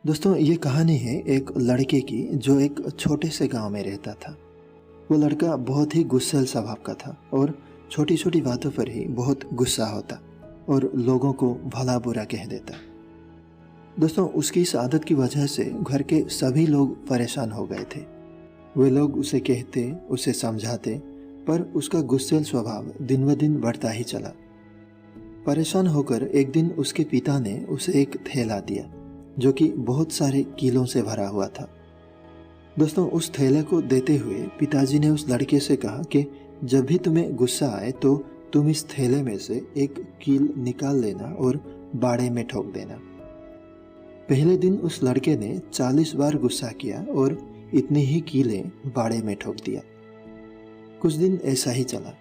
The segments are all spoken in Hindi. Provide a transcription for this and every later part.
दोस्तों ये कहानी है एक लड़के की जो एक छोटे से गांव में रहता था। वो लड़का बहुत ही गुस्सैल स्वभाव का था और छोटी छोटी बातों पर ही बहुत गुस्सा होता और लोगों को भला बुरा कह देता। दोस्तों उसकी इस आदत की वजह से घर के सभी लोग परेशान हो गए थे। वे लोग उसे कहते, उसे समझाते, पर उसका गुस्सैल स्वभाव दिन ब दिन बढ़ता ही चला। परेशान होकर एक दिन उसके पिता ने उसे एक थैला दिया जो कि बहुत सारे कीलों से भरा हुआ था। दोस्तों उस थैले को देते हुए पिताजी ने उस लड़के से कहा कि जब भी तुम्हें गुस्सा आए तो तुम इस थैले में से एक कील निकाल लेना और बाड़े में ठोक देना। पहले दिन उस लड़के ने 40 बार गुस्सा किया और इतनी ही कीलें बाड़े में ठोक दिया। कुछ दिन ऐसा ही चला,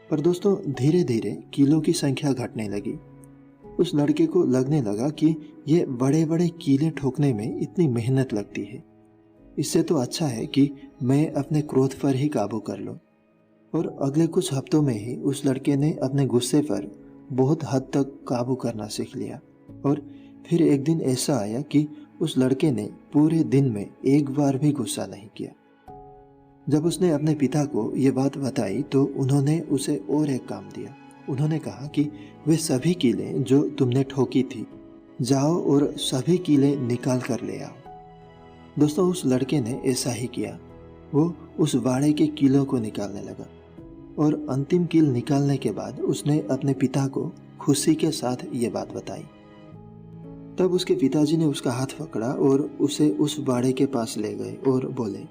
पर दोस्तों धीरे धीरे कीलों की संख्या घटने लगी। उस लड़के को लगने लगा कि ये बड़े बड़े कीले ठोकने में इतनी मेहनत लगती है, इससे तो अच्छा है कि मैं अपने क्रोध पर ही काबू कर लूं। और अगले कुछ हफ्तों में ही उस लड़के ने अपने गुस्से पर बहुत हद तक काबू करना सीख लिया। और फिर एक दिन ऐसा आया कि उस लड़के ने पूरे दिन में एक बार भी गुस्सा नहीं किया। जब उसने अपने पिता को ये बात बताई तो उन्होंने उसे और एक काम दिया। उन्होंने कहा कि वे सभी कीलें जो तुमने ठोकी थी, जाओ और सभी कीलें निकाल कर ले आओ। दोस्तों उस लड़के ने ऐसा ही किया। वो उस बाड़े के कीलों को निकालने लगा और अंतिम कील निकालने के बाद उसने अपने पिता को खुशी के साथ ये बात बताई। तब उसके पिताजी ने उसका हाथ पकड़ा और उसे उस बाड़े के पास ले गए और बोले,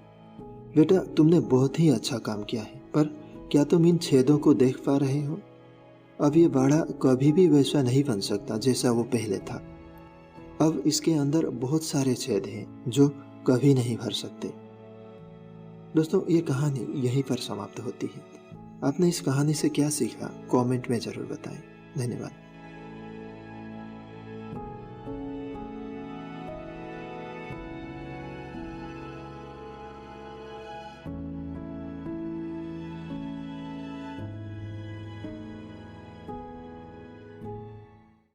बेटा तुमने बहुत ही अच्छा काम किया है, पर क्या तुम इन छेदों को देख पा रहे हो? अब ये बाड़ा कभी भी वैसा नहीं बन सकता जैसा वो पहले था। अब इसके अंदर बहुत सारे छेद हैं जो कभी नहीं भर सकते। दोस्तों ये कहानी यहीं पर समाप्त होती है। आपने इस कहानी से क्या सीखा कमेंट में ज़रूर बताएं। धन्यवाद।